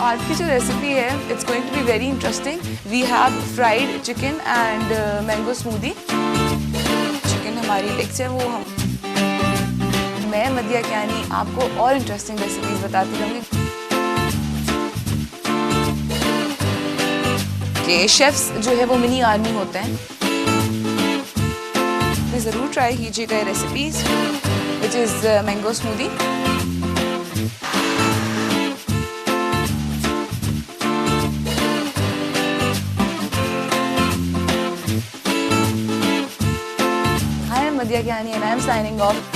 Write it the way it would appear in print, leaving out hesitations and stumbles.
आज की जो रेसिपी है it's going to be very interesting. We have fried chicken and mango smoothie. Chicken हमारी लेग्स है वो हम मैं मदिया कियानी आपको और इंटरेस्टिंग रेसिपीज बताती रहूँगी. कि शेफ्स जो है वो मिनी आर्मी होते हैं. तो ज़रूर ट्राई कीजिएगा ये recipes which is mango smoothie. Madiya Kiani and I am signing off.